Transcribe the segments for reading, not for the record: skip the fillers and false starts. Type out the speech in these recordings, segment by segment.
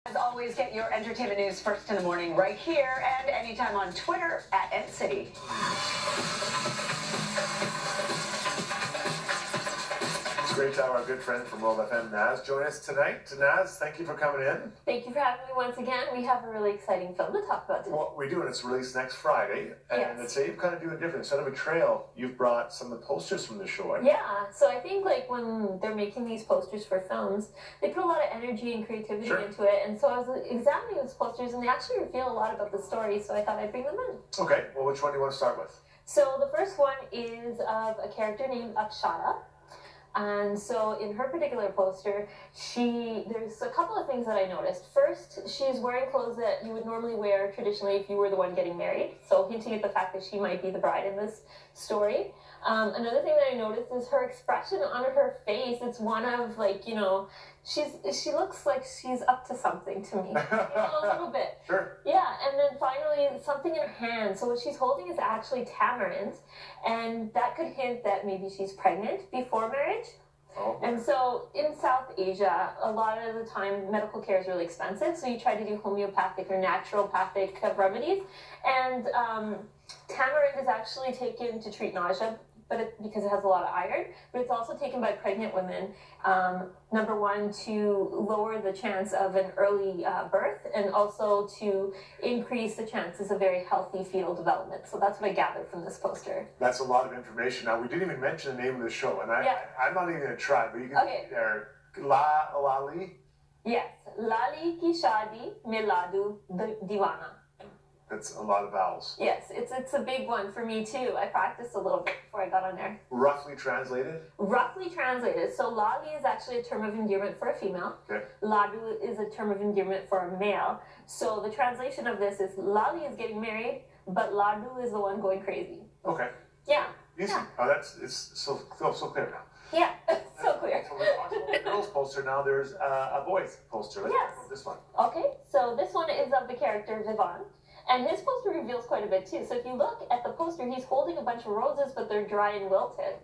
As always, get your entertainment news first in the morning right here and anytime on Twitter at NCity. It's great to have our good friend from World FM, Naz, join us tonight. Naz, thank you for coming in. Thank you for having me once again. We have a really exciting film to talk about today. Well, we do, and it's released next Friday. And Yes. today you've kind of doing different. Instead of a trail, you've brought some of the posters from the show. Yeah, so I think like when they're making these posters for films, they put a lot of energy and creativity Sure. into it. And so I was examining those posters, and they actually reveal a lot about the story, so I thought I'd bring them in. Okay, well, which one do you want to start with? So the first one is of a character named Akshata. And so in her particular poster, there's a couple of things that I noticed. First, she's wearing clothes that you would normally wear traditionally if you were the one getting married. So hinting at the fact that she might be the bride in this story. Another thing that I noticed is her expression on her face. It's one of like, she looks like she's up to something to me. A little bit. Sure. Yeah, and then finally, something in her hand. So what she's holding is actually tamarind, and that could hint that maybe she's pregnant before marriage. Oh. And so in South Asia, a lot of the time medical care is really expensive, so you try to do homeopathic or naturopathic remedies. And tamarind is actually taken to treat nausea, because it has a lot of iron, but it's also taken by pregnant women, number one, to lower the chance of an early birth, and also to increase the chances of very healthy fetal development. So that's what I gathered from this poster. That's a lot of information. Now, we didn't even mention the name of the show, and I'm not even going to try, but you can Okay. there. Lali? Yes, Lali ki shadi mein ladu diwana. That's a lot of vowels. Yes, it's a big one for me too. I practiced a little bit before I got on there. Roughly translated? Roughly translated. So Lali is actually a term of endearment for a female. Okay. Ladu is a term of endearment for a male. So the translation of this is Lali is getting married, but Ladu is the one going crazy. Okay. Yeah. Easy. Yeah. Oh, it's so clear now. Yeah, so clear. So we talked about the girls poster, now there's a boys poster. Let's Yes. talk about this one. Okay, so this one is of the character Vivan. And his poster reveals quite a bit too. So if you look at the poster, he's holding a bunch of roses, but they're dry and wilted.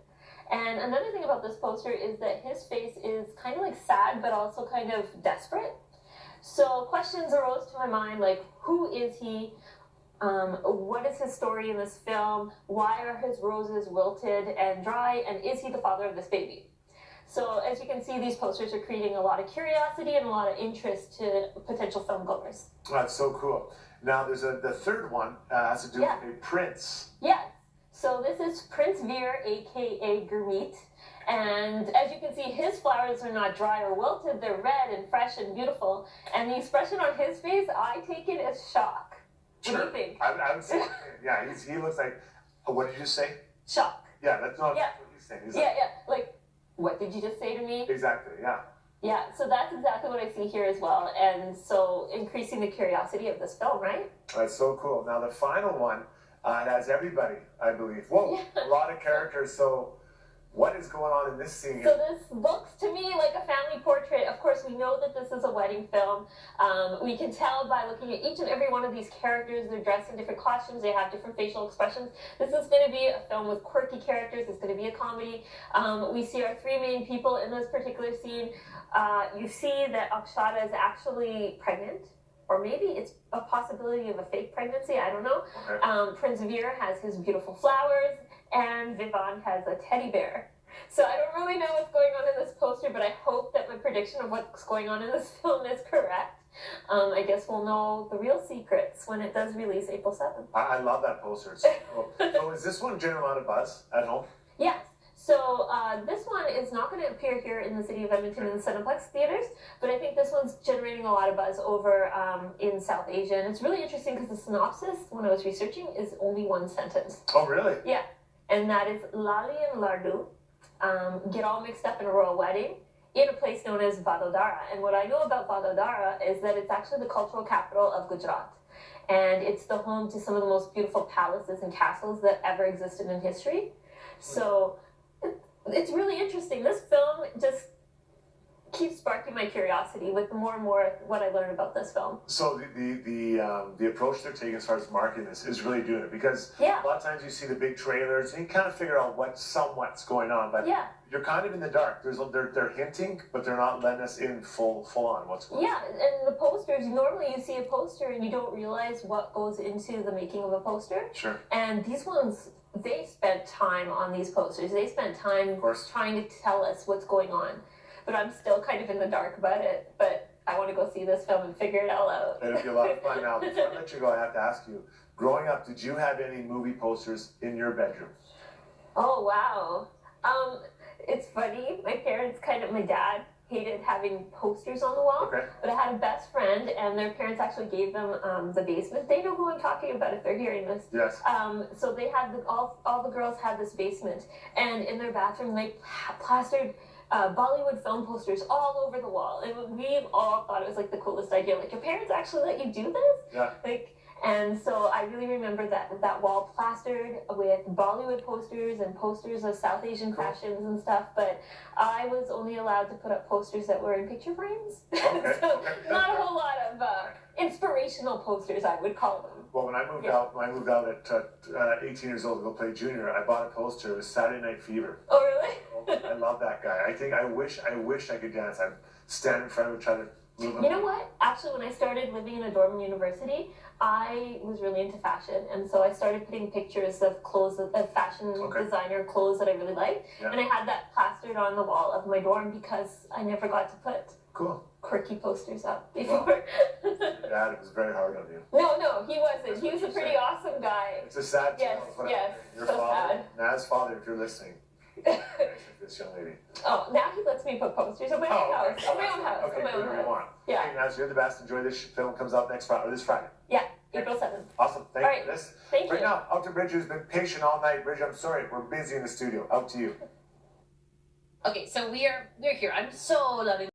And another thing about this poster is that his face is kind of like sad, but also kind of desperate. So questions arose to my mind, like, who is he? What is his story in this film? Why are his roses wilted and dry? And is he the father of this baby? So as you can see, these posters are creating a lot of curiosity and a lot of interest to potential film goers. That's so cool. Now there's the third one has to do with a prince. Yes. So this is Prince Veer, aka Gurmeet. And as you can see, his flowers are not dry or wilted. They're red and fresh and beautiful. And the expression on his face, I take it as shock. What do you think? I would say, yeah, he looks like, what did you say? Shock. Yeah, that's not Yeah. what he's saying. He's Yeah, yeah. Like, what did you just say to me? Exactly, yeah. Yeah, so that's exactly what I see here as well. And so increasing the curiosity of this film, right? That's so cool. Now the final one, it has everybody, I believe. Whoa, a lot of characters. So what is going on in this scene? So this looks to me like a family portrait. Of course, we know that this is a wedding film. We can tell by looking at each and every one of these characters. They're dressed in different costumes. They have different facial expressions. This is going to be a film with quirky characters. It's going to be a comedy. We see our three main people in this particular scene. You see that Akshata is actually pregnant. Or maybe it's a possibility of a fake pregnancy. I don't know. Okay. Prince Veer has his beautiful flowers. And Vivan has a teddy bear. So I don't really know what's going on in this poster, but I hope that my prediction of what's going on in this film is correct. I guess we'll know the real secrets when it does release April 7th. I love that poster. It's so cool. So is this one generating a lot of buzz at home? Yes. So this one is not going to appear here in the city of Edmonton in the Cineplex theaters, but I think this one's generating a lot of buzz over in South Asia. And it's really interesting because the synopsis, when I was researching, is only one sentence. Oh, really? Yeah. And that is Lali and Lardu get all mixed up in a royal wedding in a place known as Vadodara. And what I know about Vadodara is that it's actually the cultural capital of Gujarat. And it's the home to some of the most beautiful palaces and castles that ever existed in history. So it's really interesting. This film just keeps sparking my curiosity with more and more what I learn about this film. So the approach they're taking as far as marketing this is really doing it, because Yeah. a lot of times you see the big trailers and you kind of figure out what's going on, but Yeah. you're kind of in the dark. They're hinting, but they're not letting us in full on what's going on. Yeah, and the posters, normally you see a poster and you don't realize what goes into the making of a poster. Sure. And these ones, they spent time on these posters. They spent time Of course. trying to tell us what's going on. But I'm still kind of in the dark about it. But I want to go see this film and figure it all out. It'll be a lot of fun. Now, before I let you go, I have to ask you, growing up, did you have any movie posters in your bedroom? Oh, wow. It's funny. My dad hated having posters on the wall. Okay. But I had a best friend, and their parents actually gave them the basement. They know who I'm talking about if they're hearing this. Yes. So they had all the girls had this basement, and in their bathroom they plastered Bollywood film posters all over the wall. And we all thought it was like the coolest idea. Like, your parents actually let you do this? Yeah. And so I really remember that wall plastered with Bollywood posters and posters of South Asian fashions and stuff, but I was only allowed to put up posters that were in picture frames. Okay. So not a whole lot of inspirational posters, I would call them. Well, when I moved out at 18 years old to go play junior, I bought a poster. It was Saturday Night Fever. Oh, really? I love that guy. I wish I could dance. I'd stand in front of him, try to move him. You know what? Actually, when I started living in a dorm in university, I was really into fashion, and so I started putting pictures of clothes, of fashion designer clothes that I really liked, and I had that plastered on the wall of my dorm because I never got to put quirky posters up before. Wow. Dad, it was very hard on you. No, he wasn't. He was a pretty awesome guy. It's a sad tale. Yes, Your so father, sad. Naz's father, if you're listening, this young lady. Oh, now he lets me put posters on my own house. On my own house. Okay, on my own whatever you house. want. Yeah. Hey, Naz, you're the best. Enjoy this film. Comes out this Friday. Yeah, April 7th. Awesome. Thank you for this. Thank Right you. now, out to Bridget, who's been patient all night. Bridget, I'm sorry, we're busy in the studio. Out to you. Okay, so we're here. I'm so loving